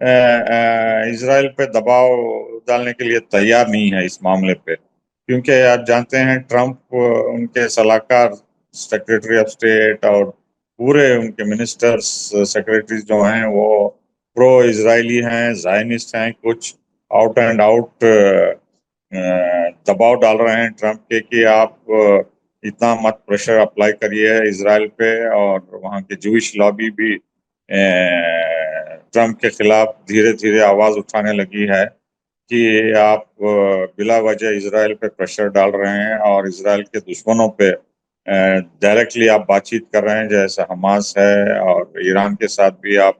اسرائیل پہ دباؤ ڈالنے کے لیے تیار نہیں ہے اس معاملے پہ، کیونکہ آپ جانتے ہیں ٹرمپ ان کے صلاحکار سیکریٹری آف اسٹیٹ اور پورے ان کے منسٹرز سیکریٹریز جو ہیں وہ پرو اسرائیلی ہیں، زائنسٹ ہیں، کچھ آؤٹ اینڈ آؤٹ دباؤ ڈال رہے ہیں ٹرمپ کے کہ آپ اتنا مت پریشر اپلائی کریے اسرائیل پہ، اور وہاں کے جوئش لابی بھی ٹرمپ کے خلاف دھیرے دھیرے آواز اٹھانے لگی ہے کہ آپ بلا وجہ اسرائیل پہ پریشر ڈال رہے ہیں اور اسرائیل کے دشمنوں پہ ڈائریکٹلی آپ بات چیت کر رہے ہیں، جیسے حماس ہے، اور ایران کے ساتھ بھی آپ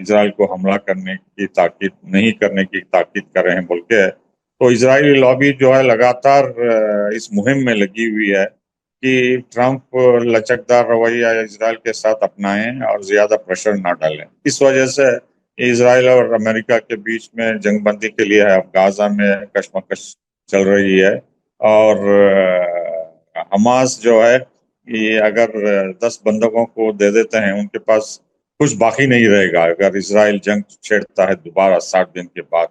اسرائیل کو حملہ کرنے کی تاکید نہیں کرنے کی تاکید کر رہے ہیں بول کے، تو اسرائیلی لابی جو ہے لگاتار اس مہم میں لگی ہوئی ہے کہ ٹرمپ لچکدار رویہ اسرائیل کے ساتھ اپنائیں اور زیادہ پریشر نہ ڈالیں۔ اس وجہ سے اسرائیل اور امریکہ کے بیچ میں جنگ بندی کے لیے اب غازہ میں کشمکش چل رہی ہے، اور حماس جو ہے یہ اگر 10 بندوقوں کو دے دیتے ہیں ان کے پاس کچھ باقی نہیں رہے گا اگر اسرائیل جنگ چھیڑتا ہے دوبارہ 60 دن کے بعد،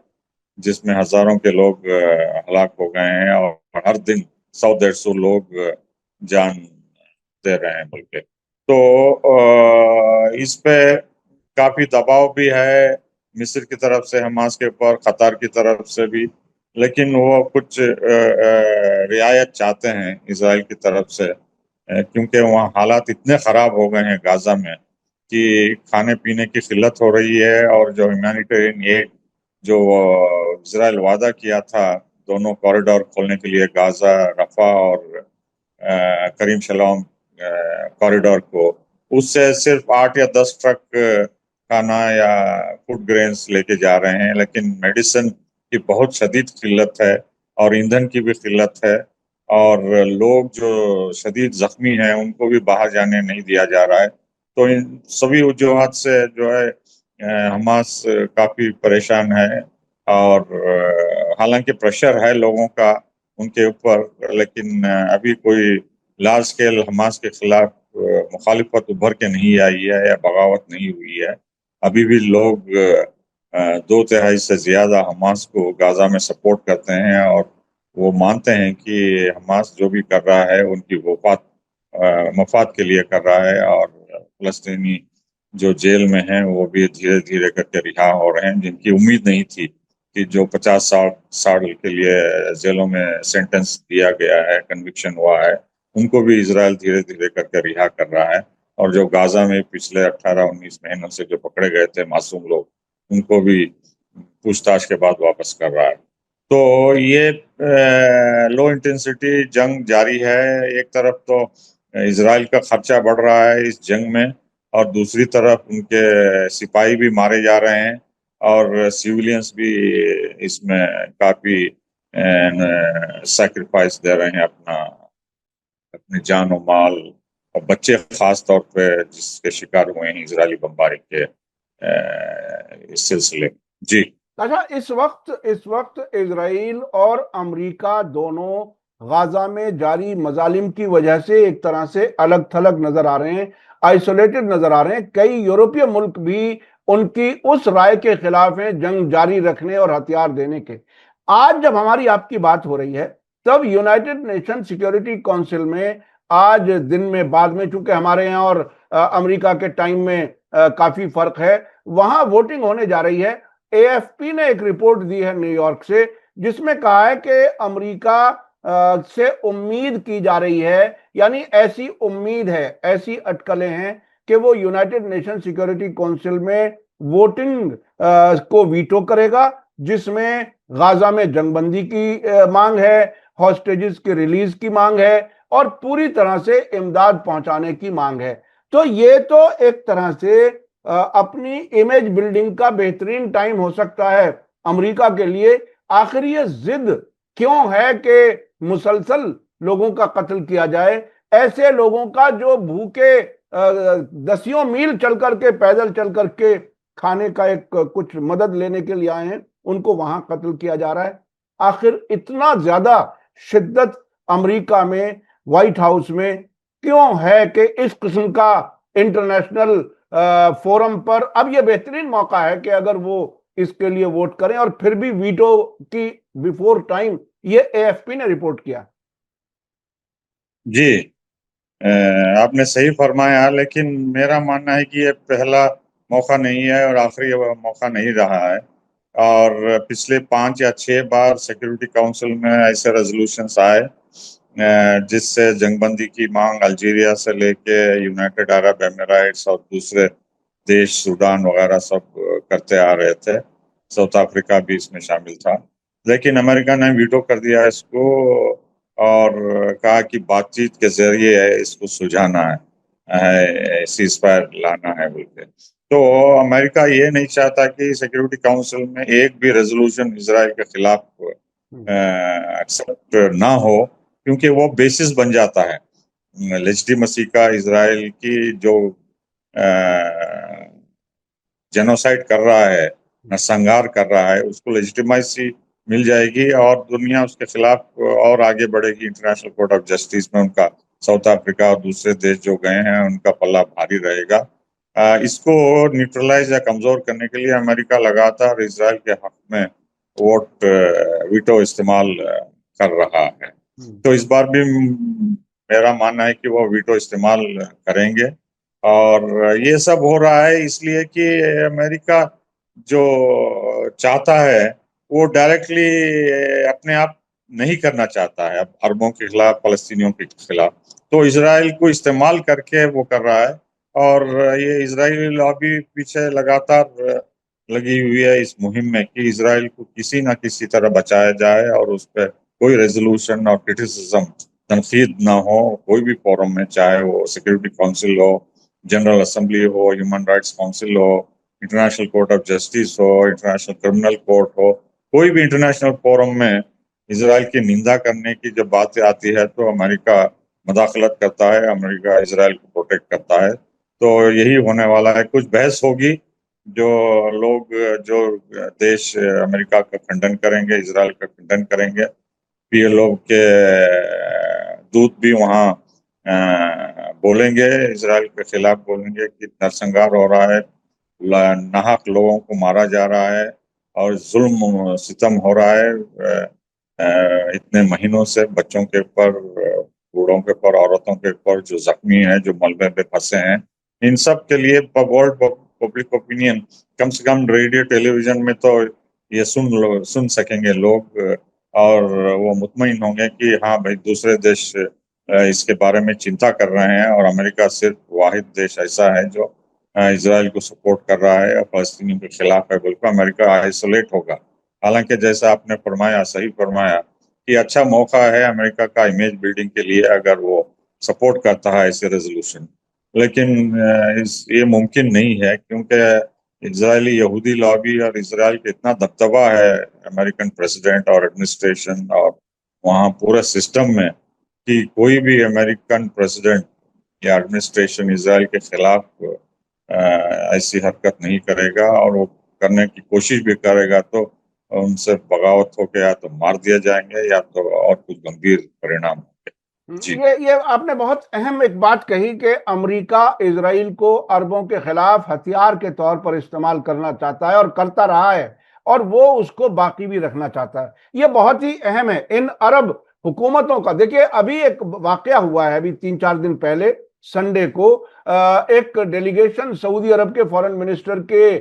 جس میں ہزاروں کے لوگ ہلاک ہو گئے ہیں اور ہر دن 100-150 لوگ جان دے رہے ہیں بلکہ، تو اس پہ کافی دباؤ بھی ہے مصر کی طرف سے حماس کے اوپر، قطر کی طرف سے بھی، لیکن وہ کچھ رعایت چاہتے ہیں اسرائیل کی طرف سے، کیونکہ وہاں حالات اتنے خراب ہو گئے ہیں غازہ میں کہ کھانے پینے کی قلت ہو رہی ہے، اور جو ہیومینیٹیرین ایڈ جو اسرائیل وعدہ کیا تھا دونوں کوریڈور کھولنے کے لیے، غازہ رفح اور کریم شلوم کوریڈور کو، اس سے صرف 8 یا 10 ٹرک کھانا یا فوڈ گرینز لے کے جا رہے ہیں، لیکن میڈیسن کی بہت شدید قلت ہے اور ایندھن کی بھی قلت ہے، اور لوگ جو شدید زخمی ہیں ان کو بھی باہر جانے نہیں دیا جا رہا ہے، تو ان سبھی وجوہات سے جو ہے حماس کافی پریشان ہے، اور حالانکہ پریشر ہے لوگوں کا ان کے اوپر، لیکن ابھی کوئی لارج اسکیل حماس کے خلاف مخالفت ابھر کے نہیں آئی ہے یا بغاوت نہیں ہوئی ہے، ابھی بھی لوگ 2/3 سے زیادہ حماس کو غازہ میں سپورٹ کرتے ہیں، اور وہ مانتے ہیں کہ حماس جو بھی کر رہا ہے ان کی مفاد کے لیے کر رہا ہے، اور فلسطینی جو جیل میں ہیں وہ بھی دھیرے دھیرے کر کے رہا ہو رہے ہیں، جن کی امید نہیں تھی کہ جو 50 سال کے لیے جیلوں میں سینٹنس دیا گیا ہے، کنوکشن ہوا ہے، ان کو بھی اسرائیل دھیرے دھیرے کر کے رہا کر رہا ہے، اور جو غازہ میں پچھلے 18-19 مہینوں سے جو پکڑے گئے تھے معصوم لوگ ان کو بھی پوچھ تاچھ کے بعد واپس کر رہا ہے۔ تو یہ لو انٹینسٹی جنگ جاری ہے، ایک طرف تو اسرائیل کا خرچہ بڑھ رہا ہے اس جنگ میں، اور دوسری طرف ان کے سپاہی بھی مارے جا رہے ہیں، اور سیولینز بھی اس میں کافی سیکریفائس دے رہے ہیں اپنی جان و مال، اور بچے خاص طور پہ جس کے شکار ہوئے ہیں اسرائیلی بمباری کے اس سلسلے میں۔ جی اچھا، اس وقت اسرائیل اور امریکہ دونوں غازہ میں جاری مظالم کی وجہ سے ایک طرح سے الگ تھلگ نظر آ رہے ہیں، آئسولیٹڈ نظر آ رہے ہیں۔ کئی یورپی ملک بھی ان کی اس رائے کے خلاف ہیں جنگ جاری رکھنے اور ہتھیار دینے کے۔ آج جب ہماری آپ کی بات ہو رہی ہے تب یونائٹڈ نیشن سیکیورٹی کونسل میں آج دن میں بعد میں، چونکہ ہمارے یہاں اور امریکہ کے ٹائم میں کافی فرق ہے، وہاں ووٹنگ ہونے جا رہی ہے۔ اے ایف پی نے ایک رپورٹ دی ہے نیو یارک سے، جس میں کہا ہے کہ امریکہ سے امید کی جا رہی ہے، یعنی ایسی امید ہے، ایسی اٹکلیں ہیں کہ وہ یونائٹڈ نیشن سیکیورٹی کونسل میں ووٹنگ کو ویٹو کرے گا، جس میں غازہ میں جنگ بندی کی مانگ ہے، ہاسٹیجز کے ریلیز کی مانگ ہے، اور پوری طرح سے امداد پہنچانے کی مانگ ہے۔ تو یہ تو ایک طرح سے اپنی امیج بلڈنگ کا بہترین ٹائم ہو سکتا ہے امریکہ کے لیے۔ آخر یہ ضد کیوں ہے کہ مسلسل لوگوں کا قتل کیا جائے، ایسے لوگوں کا جو بھوکے 10 میل چل کر کے، پیدل چل کر کے کھانے کا ایک کچھ مدد لینے کے لیے آئے ہیں، ان کو وہاں قتل کیا جا رہا ہے۔ آخر اتنا زیادہ شدت امریکہ میں، وائٹ ہاؤس میں کیوں ہے کہ اس قسم کا انٹرنیشنل فورم پر اب یہ بہترین موقع ہے کہ اگر وہ اس کے لیے ووٹ کریں، اور پھر بھی ویٹو کی بیفور ٹائم، یہ اے ایف پی نے رپورٹ کیا۔ جی آپ نے صحیح فرمایا، لیکن میرا ماننا ہے کہ یہ پہلا موقع نہیں ہے اور آخری موقع نہیں رہا ہے، اور پچھلے 5 یا 6 بار سیکیورٹی کاؤنسل میں ایسے ریزولوشنز آئے جس سے جنگ بندی کی مانگ الجیریا سے لے کے یونائٹڈ عرب اماراتس اور دوسرے دیش سوڈان وغیرہ سب کرتے آ رہے تھے، ساؤتھ افریقہ بھی اس میں شامل تھا، لیکن امریکہ نے ویٹو کر دیا اس کو اور کہا کہ بات چیت کے ذریعے اس کو سلجھانا ہے، سیز فائر لانا ہے بول کے۔ تو امریکہ یہ نہیں چاہتا کہ سیکیورٹی کاؤنسل میں ایک بھی ریزولوشن اسرائیل کے خلاف ایکسپٹ نہ ہو، کیونکہ وہ بیسس بن جاتا ہے لیجٹیمیسی کا، اسرائیل کی جو جینوسائڈ کر رہا ہے، نرسنگار کر رہا ہے، اس کو لیجٹیمیسی مل جائے گی اور دنیا اس کے خلاف اور آگے بڑھے گی۔ انٹرنیشنل کورٹ آف جسٹس میں ان کا ساؤتھ افریقہ اور دوسرے دیش جو گئے ہیں ان کا پلہ بھاری رہے گا۔ اس کو نیوٹرلائز یا کمزور کرنے کے لیے امریکہ لگاتار اسرائیل کے حق میں ویٹو استعمال کر رہا ہے، تو اس بار بھی میرا ماننا ہے کہ وہ ویٹو استعمال کریں گے، اور یہ سب ہو رہا ہے اس لیے کہ امریکہ جو چاہتا ہے وہ ڈائریکٹلی اپنے آپ نہیں کرنا چاہتا ہے، اب عربوں کے خلاف، فلسطینیوں کے خلاف، تو اسرائیل کو استعمال کر کے وہ کر رہا ہے، اور یہ اسرائیلی لابی پیچھے لگاتار لگی ہوئی ہے اس مہم میں کہ اسرائیل کو کسی نہ کسی طرح بچایا جائے اور اس پہ کوئی ریزولوشن اور کرٹیسزم، تنقید نہ ہو کوئی بھی فورم میں، چاہے وہ سیکیورٹی کاؤنسل ہو، جنرل اسمبلی ہو، ہیومن رائٹس کاؤنسل ہو، انٹرنیشنل کورٹ آف جسٹس ہو، انٹرنیشنل کرمنل کورٹ ہو، کوئی بھی انٹرنیشنل فورم میں اسرائیل کی نندا کرنے کی جب بات آتی ہے تو امریکہ مداخلت کرتا ہے، امریکہ اسرائیل کو پروٹیکٹ کرتا ہے۔ تو یہی ہونے والا ہے، کچھ بحث ہوگی، جو لوگ جو دیش امریکہ کا کھنڈن کریں گے، اسرائیل کا کھنڈن کریں گے، یہ لوگ کے دودھ بھی وہاں بولیں گے، اسرائیل کے خلاف بولیں گے کہ نرسنگار ہو رہا ہے، ناحق لوگوں کو مارا جا رہا ہے اور ظلم ستم ہو رہا ہے اتنے مہینوں سے، بچوں کے اوپر، بوڑھوں کے اوپر، عورتوں کے اوپر جو زخمی ہیں، جو ملبے پہ پھنسے ہیں، ان سب کے لیے ورلڈ پبلک اوپینین کم سے کم ریڈیو ٹیلی ویژن میں تو یہ سن سکیں گے لوگ، اور وہ مطمئن ہوں گے کہ ہاں بھائی دوسرے دیش اس کے بارے میں چنتا کر رہے ہیں، اور امریکہ صرف واحد دیش ایسا ہے جو اسرائیل کو سپورٹ کر رہا ہے اور فلسطینیوں کے خلاف ہے، بالکل امریکہ آئسولیٹ ہوگا۔ حالانکہ جیسا آپ نے فرمایا، صحیح فرمایا، کہ اچھا موقع ہے امریکہ کا امیج بلڈنگ کے لیے اگر وہ سپورٹ کرتا ہے ایسے ریزولوشن، لیکن یہ ممکن نہیں ہے کیونکہ اسرائیلی یہودی لابی اور اسرائیل کا اتنا دبدبہ ہے امریکن پریزیڈنٹ اور ایڈمنسٹریشن اور وہاں پورے سسٹم میں، کہ کوئی بھی امریکن پریزیڈنٹ یا ایڈمنسٹریشن اسرائیل کے خلاف ایسی حرکت نہیں کرے گا، اور وہ کرنے کی کوشش بھی کرے گا تو ان سے بغاوت ہو کے یا تو مار دیا جائیں گے یا تو اور کچھ گمبھیر پرینام ہوں گے۔ جی یہ آپ نے بہت اہم ایک بات کہی کہ امریکہ اسرائیل کو عربوں کے خلاف ہتھیار کے طور پر استعمال کرنا چاہتا ہے اور کرتا رہا ہے، اور وہ اس کو باقی بھی رکھنا چاہتا ہے۔ یہ بہت ہی اہم ہے ان عرب حکومتوں کا۔ دیکھیے ابھی ایک واقعہ ہوا ہے، ابھی 3-4 دن پہلے سنڈے کو ایک ڈیلیگیشن سعودی عرب کے فورن منسٹر کے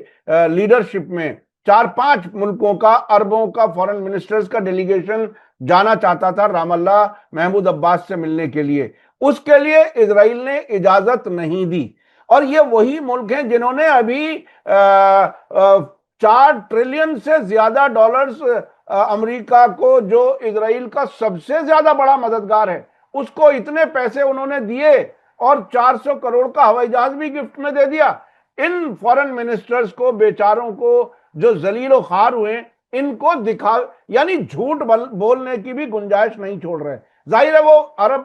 لیڈرشپ میں 4-5 ملکوں کا، عربوں کا فورن منسٹرز کا ڈیلیگیشن جانا چاہتا تھا رام اللہ محمود عباس سے ملنے کے لیے۔ اس کے لیے اسرائیل نے اجازت نہیں دی، اور یہ وہی ملک ہیں جنہوں نے ابھی 4 ٹریلین سے زیادہ ڈالرز امریکہ کو، جو اسرائیل کا سب سے زیادہ بڑا مددگار ہے، اس کو اتنے پیسے انہوں نے دیے، اور 400 کروڑ کا ہوائی جہاز بھی گفٹ میں دے دیا۔ ان فورن منسٹرز کو، بیچاروں کو جو ذلیل و خوار ہوئے، ان کو دکھا، یعنی جھوٹ بولنے کی بھی گنجائش نہیں چھوڑ رہے۔ ظاہر ہے وہ عرب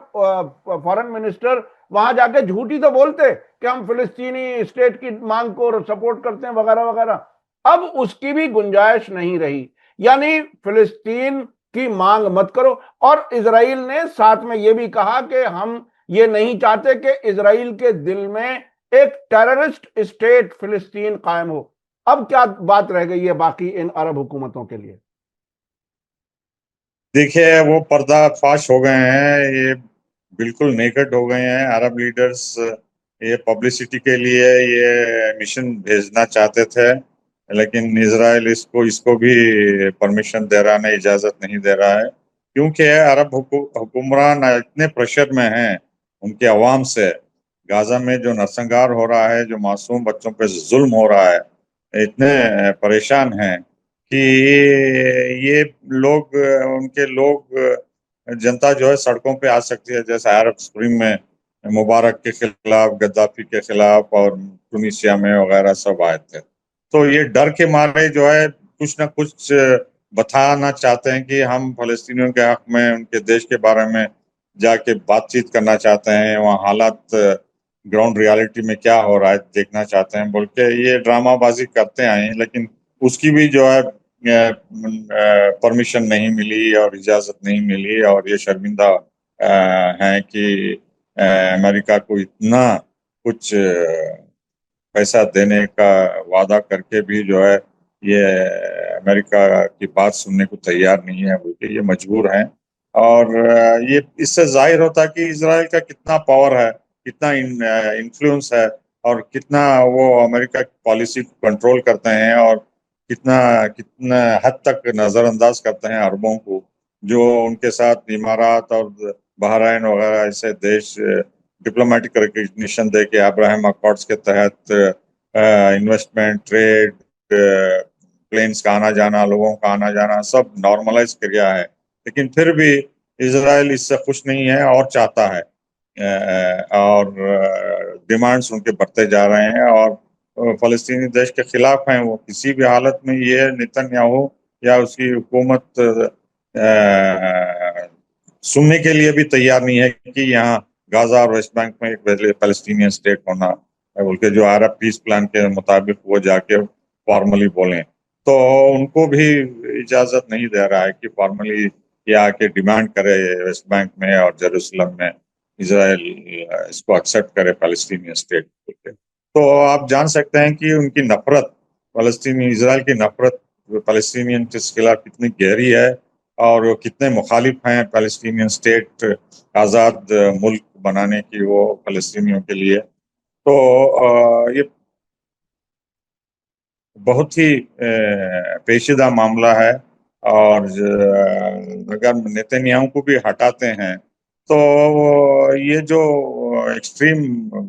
فورن منسٹر وہاں جا کے جھوٹ ہی تو بولتے کہ ہم فلسطینی اسٹیٹ کی مانگ کو سپورٹ کرتے ہیں وغیرہ وغیرہ۔ اب اس کی بھی گنجائش نہیں رہی، یعنی فلسطین کی مانگ مت کرو۔ اور اسرائیل نے ساتھ میں یہ بھی کہا کہ ہم یہ نہیں چاہتے کہ اسرائیل کے دل میں ایک ٹیررسٹ اسٹیٹ فلسطین قائم ہو. اب کیا بات رہ گئی ہے باقی ان عرب حکومتوں کے لیے؟ دیکھیے وہ پردہ فاش ہو گئے ہیں، یہ بالکل نیکڈ ہو گئے ہیں عرب لیڈرز. یہ پبلسٹی کے لیے یہ مشن بھیجنا چاہتے تھے، لیکن اسرائیل اس کو بھی پرمیشن دے رہا نہیں، اجازت نہیں دے رہا ہے، کیونکہ عرب حکمران اتنے پریشر میں ہیں ان کے عوام سے. غازہ میں جو نرسنگار ہو رہا ہے، جو معصوم بچوں پہ ظلم ہو رہا ہے، اتنے پریشان ہیں کہ یہ لوگ، ان کے لوگ، جنتا جو ہے سڑکوں پہ آ سکتی ہے، جیسے عرب اسپرنگ میں مبارک کے خلاف، گدافی کے خلاف، اور ٹونیشیا میں وغیرہ سب آئے تھے. تو یہ ڈر کے مارے جو ہے کچھ نہ کچھ بتانا چاہتے ہیں کہ ہم فلسطینیوں کے حق میں، ان کے دیش کے بارے میں جا کے بات چیت کرنا چاہتے ہیں، وہاں حالات گراؤنڈ ریالٹی میں کیا ہو رہا ہے دیکھنا چاہتے ہیں بول کے یہ ڈرامہ بازی کرتے آئے ہیں. لیکن اس کی بھی جو ہے پرمیشن نہیں ملی اور اجازت نہیں ملی، اور یہ شرمندہ ہیں کہ امریکہ کو اتنا کچھ پیسہ دینے کا وعدہ کر کے بھی جو ہے یہ امریکہ کی بات سننے کو تیار نہیں ہے، بلکہ یہ مجبور ہیں. اور یہ اس سے ظاہر ہوتا ہے کہ اسرائیل کا کتنا پاور ہے، کتنا انفلوئنس ہے، اور کتنا وہ امریکہ کی پالیسی کو کنٹرول کرتے ہیں، اور کتنا حد تک نظر انداز کرتے ہیں عربوں کو، جو ان کے ساتھ امارات اور بحرین وغیرہ ایسے دیش ڈپلومیٹک ریکگنیشن دے کے ابراہیم اکارڈز کے تحت انویسٹمنٹ، ٹریڈ، پلینز کا آنا جانا، لوگوں کا آنا جانا سب نارملائز کیا ہے. لیکن پھر بھی اسرائیل اس سے خوش نہیں ہے اور چاہتا ہے، اور ڈیمانڈز ان کے بڑھتے جا رہے ہیں، اور فلسطینی دیش کے خلاف ہیں. وہ کسی بھی حالت میں یہ نیتن یاہو یا اس کی حکومت سننے کے لیے بھی تیار نہیں ہے کہ یہاں غازہ اور ویسٹ بینک میں ایک فلسطینی اسٹیٹ ہونا، بلکہ جو عرب پیس پلان کے مطابق وہ جا کے فارملی بولیں. تو ان کو بھی اجازت نہیں دے رہا ہے کہ فارملی یہ آ کے ڈیمانڈ کرے ویسٹ بینک میں اور جیروسلم میں اسرائیل اس کو ایکسیپٹ کرے فلسطینی اسٹیٹ. تو آپ جان سکتے ہیں کہ ان کی نفرت، اسرائیل کی نفرت فلسطینین کے خلاف کتنی گہری ہے، اور وہ کتنے مخالف ہیں فلسطینین اسٹیٹ، آزاد ملک بنانے کی وہ فلسطینیوں کے لیے. تو یہ بہت ہی پیچیدہ معاملہ ہے، اور اگر نیتن یاہو کو بھی ہٹاتے ہیں تو یہ جو ایکسٹریم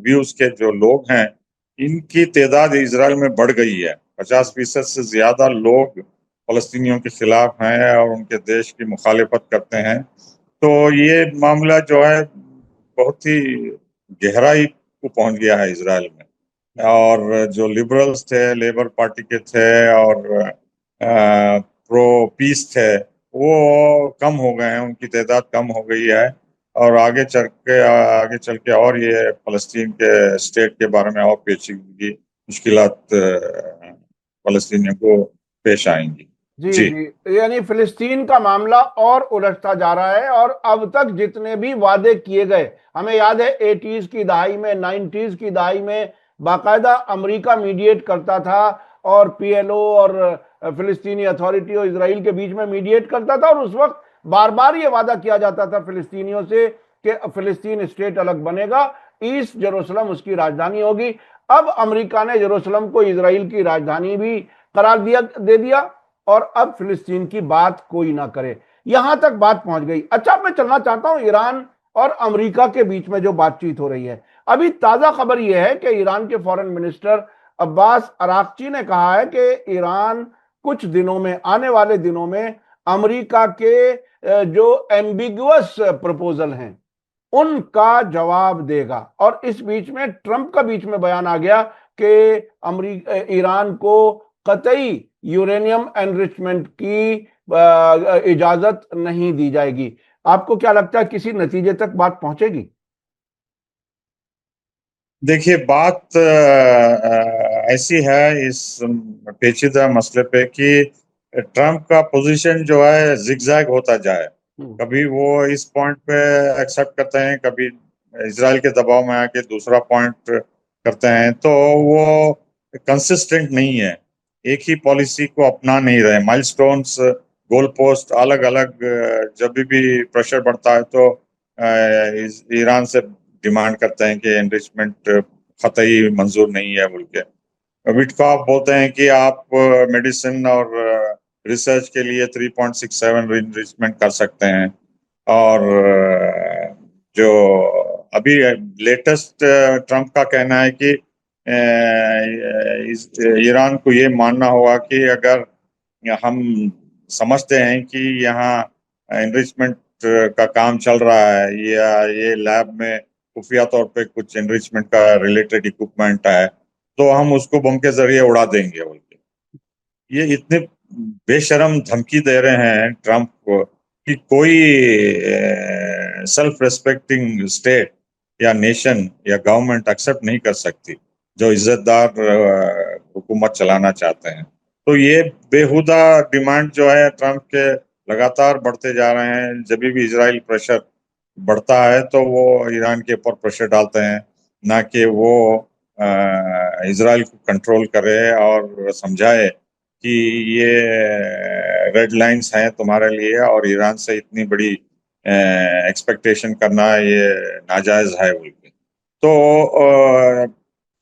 ویوز کے جو لوگ ہیں ان کی تعداد اسرائیل میں بڑھ گئی ہے. 50% سے زیادہ لوگ فلسطینیوں کے خلاف ہیں اور ان کے دیش کی مخالفت کرتے ہیں. تو یہ معاملہ جو ہے بہت ہی گہرائی کو پہنچ گیا ہے اسرائیل میں، اور جو لبرلز تھے، لیبر پارٹی کے تھے، اور پرو پیس تھے، وہ کم ہو گئے ہیں، ان کی تعداد کم ہو گئی ہے. اور آگے چل کے اور یہ فلسطین کے اسٹیٹ کے بارے میں اور پیچیدگی مشکلات فلسطینیوں کو پیش آئیں گی. جی یعنی فلسطین کا معاملہ اور الجھتا جا رہا ہے، اور اب تک جتنے بھی وعدے کیے گئے، ہمیں یاد ہے 80s کی دہائی میں، 90s کی دہائی میں باقاعدہ امریکہ میڈیٹ کرتا تھا، اور پی ایل او اور فلسطینی اتھارٹی اور اسرائیل کے بیچ میں میڈیٹ کرتا تھا، اور اس وقت بار بار یہ وعدہ کیا جاتا تھا فلسطینیوں سے کہ فلسطین اسٹیٹ الگ بنے گا، ایسٹ جیروسلم اس کی راجدھانی ہوگی. اب امریکہ نے جیروسلم کو اسرائیل کی راجدھانی بھی قرار دے دیا، اور اب فلسطین کی بات کوئی نہ کرے، یہاں تک بات پہنچ گئی. اچھا، میں چلنا چاہتا ہوں ایران اور امریکہ کے بیچ میں جو بات چیت ہو رہی ہے. ابھی تازہ خبر یہ ہے کہ ایران کے فورن منسٹر عباس اراغچی نے کہا ہے کہ ایران کچھ دنوں میں، آنے والے دنوں میں، امریکہ کے جو ایمبیگوس پروپوزل ہیں ان کا جواب دے گا. اور اس بیچ میں ٹرمپ کا بیچ میں بیان آ گیا کہ ایران کو قطعی یورینیم انریچمنٹ کی اجازت نہیں دی جائے گی. آپ کو کیا لگتا ہے کسی نتیجے تک بات پہنچے گی؟ دیکھیے بات ایسی ہے اس پیچیدہ مسئلے پہ کہ ٹرمپ کا پوزیشن جو ہے زگ زیگ ہوتا جائے. کبھی وہ اس پوائنٹ پہ ایکسپٹ کرتے ہیں، کبھی اسرائیل کے دباؤ میں آ کے دوسرا پوائنٹ کرتے ہیں تو وہ کنسسٹنٹ نہیں ہے، ایک ہی پالیسی کو اپنا نہیں رہے. مائل سٹونز، گول پوسٹ الگ الگ. جب بھی پریشر بڑھتا ہے تو ایران سے ڈیمانڈ کرتے ہیں کہ انریچمنٹ قطعی منظور نہیں ہے بول کے. وٹکاف بولتے ہیں کہ آپ میڈیسن اور ریسرچ کے لیے 3.67 انریچمنٹ کر سکتے ہیں. اور جو ابھی لیٹسٹ ٹرمپ کا کہنا ہے کہ ایران کو یہ ماننا ہوگا کہ اگر ہم سمجھتے ہیں کہ یہاں انریچمنٹ کا کام چل رہا ہے یا یہ لیب میں خفیہ طور پہ کچھ انریچمنٹ کا ریلیٹڈ اکوپمنٹ ہے تو ہم اس کو بم کے ذریعے اڑا دیں گے بول کے. یہ اتنے بے شرم دھمکی دے رہے ہیں ٹرمپ کو کہ کوئی سیلف ریسپیکٹنگ اسٹیٹ یا نیشن یا گورنمنٹ ایکسپٹ نہیں کر سکتی جو عزت دار حکومت چلانا چاہتے ہیں. تو یہ بےہودہ ڈیمانڈ جو ہے ٹرمپ کے لگاتار بڑھتے جا رہے ہیں. جب بھی اسرائیل پریشر بڑھتا ہے تو وہ ایران کے اوپر پریشر ڈالتے ہیں، نہ کہ وہ اسرائیل کو کنٹرول کرے اور سمجھائے کہ یہ ریڈ لائنز ہیں تمہارے لیے اور ایران سے اتنی بڑی ایکسپیکٹیشن کرنا یہ ناجائز ہے بول کے. تو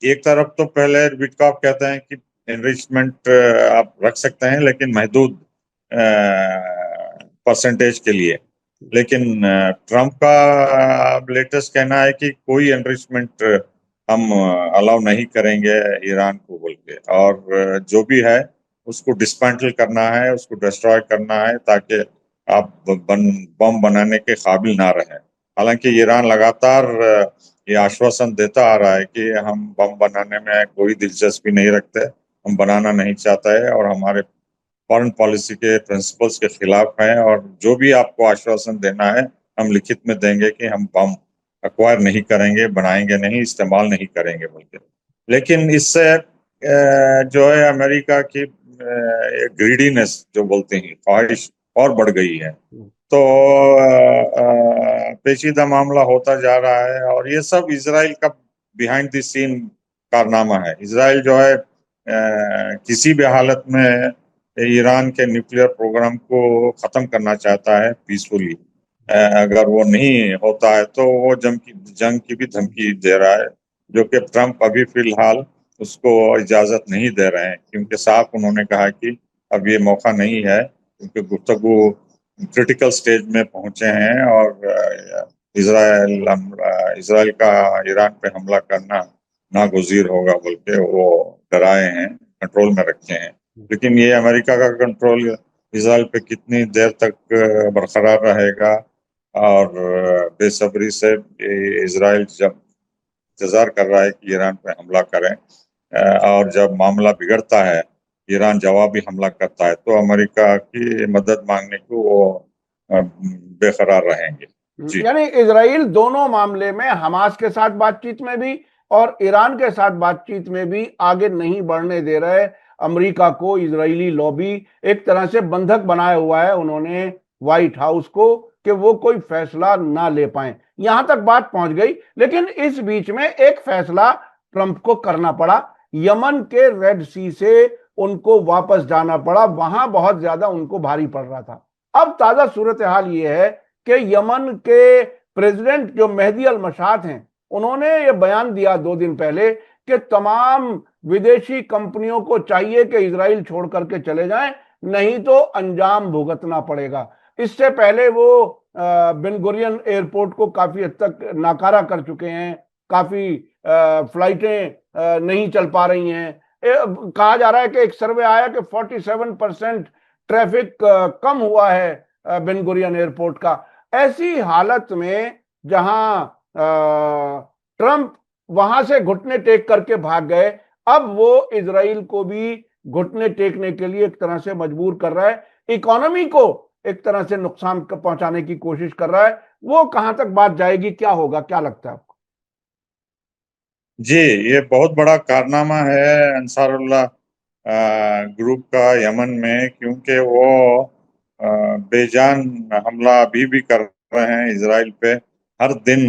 ایک طرف تو پہلے وٹکاف کہتے ہیں کہ انریچمنٹ آپ رکھ سکتے ہیں لیکن محدود پرسنٹیج کے لیے، لیکن ٹرمپ کا لیٹسٹ کہنا ہے کہ کوئی انریچمنٹ ہم الاؤ نہیں کریں گے ایران کو بول کے، اور جو بھی ہے اس کو ڈسپینٹل کرنا ہے، اس کو ڈسٹروائے کرنا ہے تاکہ آپ بم بنانے کے قابل نہ رہیں. حالانکہ ایران لگاتار یہ آشواسن دیتا آ رہا ہے کہ ہم بم بنانے میں کوئی دلچسپی نہیں رکھتے، ہم بنانا نہیں چاہتا ہے اور ہمارے فارن پالیسی کے پرنسپلز کے خلاف ہیں، اور جو بھی آپ کو آشواسن دینا ہے ہم لکھت میں دیں گے کہ ہم بم ایکوائر نہیں کریں گے، بنائیں گے نہیں، استعمال نہیں کریں گے بول کے. لیکن اس سے جو ہے امریکہ کی گریڈینس جو بولتے ہیں خواہش اور بڑھ گئی ہے. تو پیچیدہ معاملہ ہوتا جا رہا ہے، اور یہ سب اسرائیل کا بیہائنڈ دی سین کارنامہ ہے. اسرائیل جو ہے کسی بھی حالت میں ایران کے نیوکلیئر پروگرام کو ختم کرنا چاہتا ہے پیسفلی. اگر وہ نہیں ہوتا ہے تو وہ جنگ کی بھی دھمکی دے رہا ہے، جو کہ ٹرمپ ابھی فی الحال اس کو اجازت نہیں دے رہے ہیں، کیونکہ صاف انہوں نے کہا کہ اب یہ موقع نہیں ہے، کیونکہ گفتگو کرٹیکل سٹیج میں پہنچے ہیں اور اسرائیل کا ایران پہ حملہ کرنا ناگزیر ہوگا بول کے وہ ڈرائے ہیں، کنٹرول میں رکھے ہیں. لیکن یہ امریکہ کا کنٹرول اسرائیل پہ کتنی دیر تک برقرار رہے گا، اور بے صبری سے اسرائیل جب انتظار کر رہا ہے کہ ایران پہ حملہ کریں، اور جب معاملہ بگڑتا ہے ایران جوابی حملہ کرتا ہے تو امریکہ کی مدد مانگنے کو وہ بے قرار رہیں گے. جی، یعنی اسرائیل دونوں معاملے میں حماس کے ساتھ بات چیت میں بھی اور ایران کے ساتھ بات چیت میں بھی آگے نہیں بڑھنے دے رہے. امریکہ کو اسرائیلی لوبی ایک طرح سے بندھک بنایا ہوا ہے انہوں نے وائٹ ہاؤس کو کہ وہ کوئی فیصلہ نہ لے پائیں. یہاں تک بات پہنچ گئی، لیکن اس بیچ میں ایک فیصلہ ٹرمپ کو کرنا پڑا. یمن کے ریڈ سی سے ان کو واپس جانا پڑا، وہاں بہت زیادہ ان کو بھاری پڑ رہا تھا. اب تازہ صورتحال یہ ہے کہ یمن کے پریزیڈنٹ جو مہدی المشات ہیں، انہوں نے یہ بیان دیا 2 دن پہلے کہ تمام ودیشی کمپنیوں کو چاہیے کہ اسرائیل چھوڑ کر کے چلے جائیں، نہیں تو انجام بھگتنا پڑے گا. اس سے پہلے وہ بن گورین ایئرپورٹ کو کافی حد تک ناکارہ کر چکے ہیں، کافی فلائٹیں نہیں چل پا رہی ہیں. کہا جا رہا ہے کہ ایک سروے آیا کہ 47% ٹریفک کم ہوا ہے بن گورین ایئرپورٹ کا. ایسی حالت میں جہاں ٹرمپ وہاں سے گھٹنے ٹیک کر کے بھاگ گئے، اب وہ اسرائیل کو بھی گھٹنے ٹیکنے کے لیے ایک طرح سے مجبور کر رہا ہے، اکانومی کو ایک طرح سے نقصان پہنچانے کی کوشش کر رہا ہے. وہ کہاں تک بات جائے گی، کیا ہوگا، کیا لگتا ہے آپ کو؟ جی، یہ بہت بڑا کارنامہ ہے انصار اللہ گروپ کا یمن میں، کیونکہ وہ بے جان حملہ ابھی بھی کر رہے ہیں اسرائیل پہ. ہر دن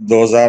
2000,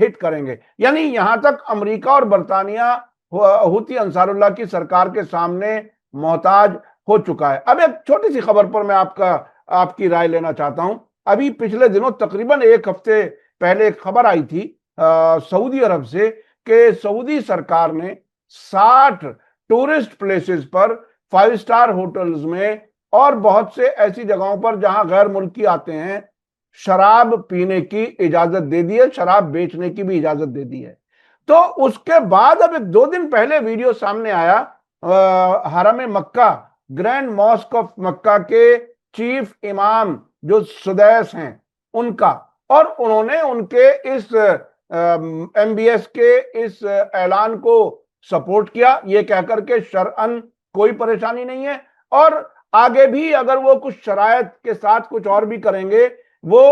ہٹ کریں گے. یعنی یہاں تک امریکہ اور برطانیہ حوثی انصار اللہ کی سرکار کے سامنے محتاج ہو چکا ہے. اب ایک چھوٹی سی خبر پر میں آپ کی رائے لینا چاہتا ہوں. ابھی پچھلے دنوں تقریباً ایک ہفتے پہلے ایک خبر آئی تھی سعودی عرب سے کہ سعودی سرکار نے 60 ٹورسٹ پلیسز پر 5 سٹار ہوٹلز میں اور بہت سے ایسی جگہوں پر جہاں غیر ملکی آتے ہیں شراب پینے کی اجازت دے دی ہے, شراب بیچنے کی بھی اجازت دے دی ہے. تو اس کے بعد اب 2 دن پہلے ویڈیو سامنے آیا حرم مکہ گرینڈ ماسک آف مکہ کے چیف امام جو سدیس ہیں ان کا, اور انہوں نے ان کے اس ایم بی ایس کے اس اعلان کو سپورٹ کیا یہ کہہ کر کے شرعن کوئی پریشانی نہیں ہے, اور آگے بھی اگر وہ کچھ شرائط کے ساتھ کچھ اور بھی کریں گے وہ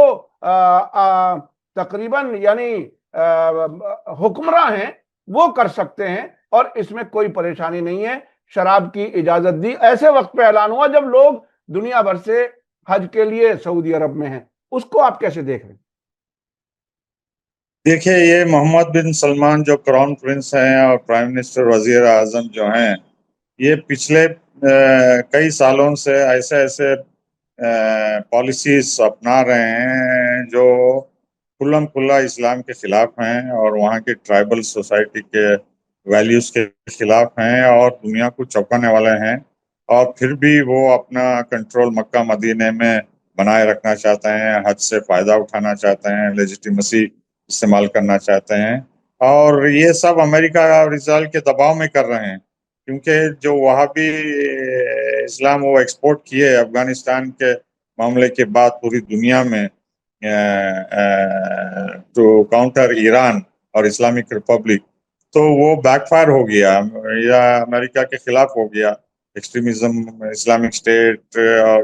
تقریباً یعنی حکمراں ہیں وہ کر سکتے ہیں, اور اس میں کوئی پریشانی نہیں ہے. شراب کی اجازت دی ایسے وقت پہ اعلان ہوا جب لوگ دنیا بھر سے حج کے لیے سعودی عرب میں ہیں. اس کو آپ کیسے دیکھ رہے ہیں؟ دیکھیے یہ محمد بن سلمان جو کراؤن پرنس ہیں اور پرائم منسٹر وزیر اعظم جو ہیں یہ پچھلے کئی سالوں سے ایسے پالیسیز اپنا رہے ہیں جو کھلم کھلا اسلام کے خلاف ہیں اور وہاں کے ٹرائبل سوسائٹی کے ویلیوز کے خلاف ہیں اور دنیا کو چونکانے والے ہیں, اور پھر بھی وہ اپنا کنٹرول مکہ مدینے میں بنائے رکھنا چاہتے ہیں, حج سے فائدہ اٹھانا چاہتے ہیں, لیجیٹیمسی استعمال کرنا چاہتے ہیں, اور یہ سب امریکہ اور اسرائیل کے دباؤ میں کر رہے ہیں کیونکہ جو وہاں بھی اسلام وہ ایکسپورٹ کیے افغانستان کے معاملے کے بعد پوری دنیا میں ٹو کاؤنٹر ایران اور اسلامک ریپبلک, تو وہ بیک فائر ہو گیا یا امریکہ کے خلاف ہو گیا. ایکسٹریمزم, اسلامک اسٹیٹ اور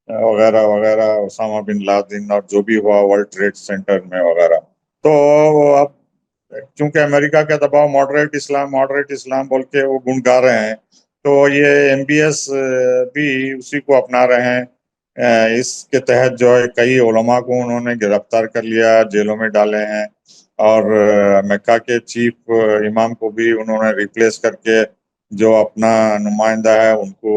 وغیرہ وغیرہ, اسامہ بن لادن اور جو بھی ہوا ورلڈ ٹریڈ سینٹر میں وغیرہ. تو اب چونکہ امریکہ کا دباؤ ماڈریٹ اسلام بول کے وہ گن گا رہے ہیں, تو یہ ایم بی ایس بھی اسی کو اپنا رہے ہیں. اس کے تحت جو ہے کئی علماء کو انہوں نے گرفتار کر لیا, جیلوں میں ڈالے ہیں, اور مکہ کے چیف امام کو بھی انہوں نے ریپلیس کر کے جو اپنا نمائندہ ہے ان کو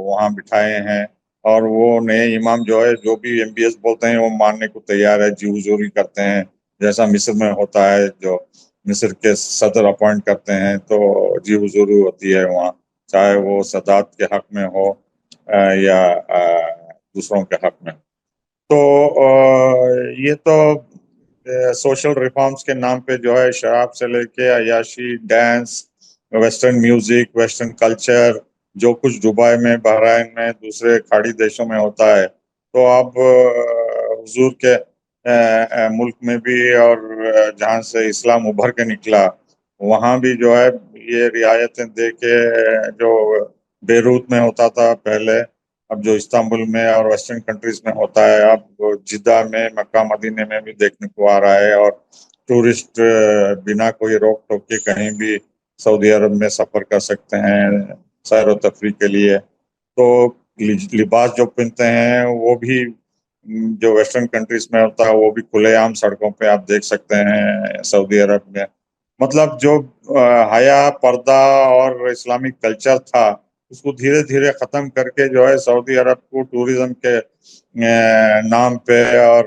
وہاں بٹھائے ہیں, اور وہ نئے امام جو ہے جو بھی ایم بی ایس بولتے ہیں وہ ماننے کو تیار ہے, جی حضوری کرتے ہیں جیسا مصر میں ہوتا ہے, جو مصر کے صدر اپوائنٹ کرتے ہیں تو جی حضوری ہوتی ہے وہاں, چاہے وہ سادات کے حق میں ہو یا دوسروں کے حق میں. تو یہ تو سوشل ریفارمز کے نام پہ جو ہے شراب سے لے کے عیاشی, dance, western music, western culture, جو کچھ دبئی میں, بحرین میں, دوسرے کھاڑی دیشوں میں ہوتا ہے, تو اب حضور کے ملک میں بھی اور جہاں سے اسلام ابھر کے نکلا وہاں بھی جو ہے یہ رعایتیں دے کے, جو بیروت میں ہوتا تھا پہلے, اب جو استنبول میں اور ویسٹرن کنٹریز میں ہوتا ہے, اب جدہ میں, مکہ مدینے میں بھی دیکھنے کو آ رہا ہے, اور ٹورسٹ بنا کوئی روک ٹوک کے کہیں بھی سعودی عرب میں سفر کر سکتے ہیں سیر و تفریح کے لیے. تو لباس جو پہنتے ہیں وہ بھی جو ویسٹرن کنٹریز میں ہوتا ہے وہ بھی کھلے عام سڑکوں پہ آپ دیکھ سکتے ہیں سعودی عرب میں. مطلب جو حیا, پردہ اور اسلامک کلچر تھا اس کو دھیرے دھیرے ختم کر کے جو ہے سعودی عرب کو ٹوریزم کے نام پہ اور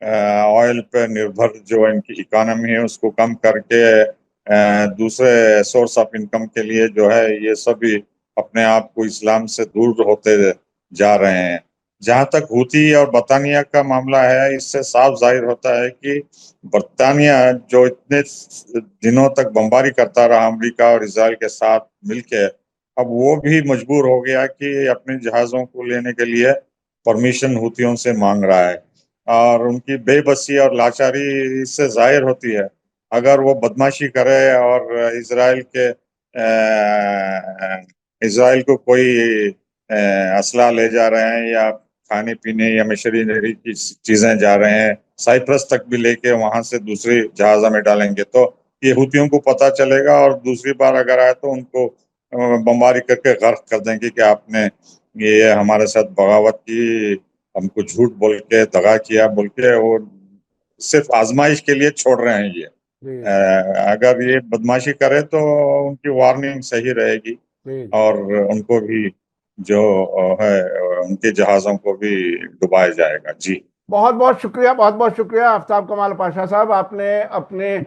آئل پہ نربھر جو ان کی اکانومی ہے اس کو کم کر کے دوسرے سورس آف انکم کے لیے جو ہے یہ سبھی اپنے آپ کو اسلام سے دور ہوتے جا رہے ہیں. جہاں تک ہوتی اور برطانیہ کا معاملہ ہے اس سے صاف ظاہر ہوتا ہے کہ برطانیہ جو اتنے دنوں تک بمباری کرتا رہا امریکہ اور اسرائیل کے ساتھ مل کے, اب وہ بھی مجبور ہو گیا کہ اپنے جہازوں کو لینے کے لیے پرمیشن ہوتیوں سے مانگ رہا ہے, اور ان کی بے بسی اور لاچاری اس سے ظاہر ہوتی ہے. اگر وہ بدماشی کرے اور اسرائیل کو کوئی اسلحہ لے جا رہے ہیں یا کھانے پینے یا مشینری کی چیزیں جا رہے ہیں, سائپرس تک بھی لے کے وہاں سے دوسری جہازوں میں ڈالیں گے تو یہ ہوتیوں کو پتہ چلے گا, اور دوسری بار اگر آئے تو ان کو بمباری کر کے غرق کر دیں گے کہ آپ نے یہ ہمارے ساتھ بغاوت کی, ہم کو جھوٹ بول کے دغا کیا بول کے, اور صرف آزمائش کے لیے چھوڑ رہے ہیں یہ. جی اگر یہ بدماشی کرے تو ان کی وارننگ صحیح رہے گی جی اور ان کو بھی جو ہے ان کے جہازوں کو بھی ڈبایا جائے گا. جی بہت بہت شکریہ آفتاب کمال پاشا صاحب. آپ نے اپنے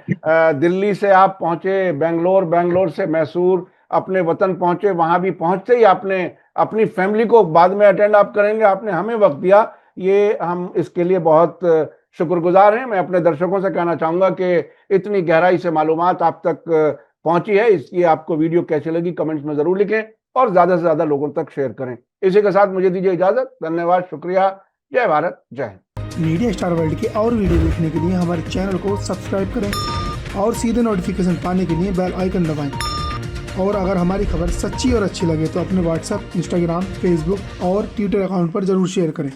دلی سے آپ پہنچے بنگلور سے میسور اپنے وطن پہنچے, وہاں بھی پہنچتے ہی آپ نے اپنی فیملی کو بعد میں اٹینڈ آپ کریں گے, آپ نے ہمیں وقت دیا, یہ ہم اس کے لیے بہت شکر گزار ہیں. میں اپنے درشکوں سے کہنا چاہوں گا کہ اتنی گہرائی سے معلومات آپ تک پہنچی ہے, اس لیے آپ کو ویڈیو کیسی لگی کمنٹس میں ضرور لکھیں اور زیادہ سے زیادہ لوگوں تک شیئر کریں. اسی کے ساتھ مجھے دیجیے اجازت. دھنیہ واد, شکریہ. جے بھارت, جے ہند. میڈیا اسٹار ورلڈ کے اور ویڈیو دیکھنے کے لیے ہمارے چینل کو سبسکرائب کریں اور سیدھے نوٹیفیکیشن پانے کے لیے بیل آئیکن دبائیں. اور اگر ہماری خبر سچی اور اچھی لگے تو اپنے واٹس ایپ, انسٹاگرام, فیس بک اور ٹویٹر اکاؤنٹ پر ضرور شیئر کریں.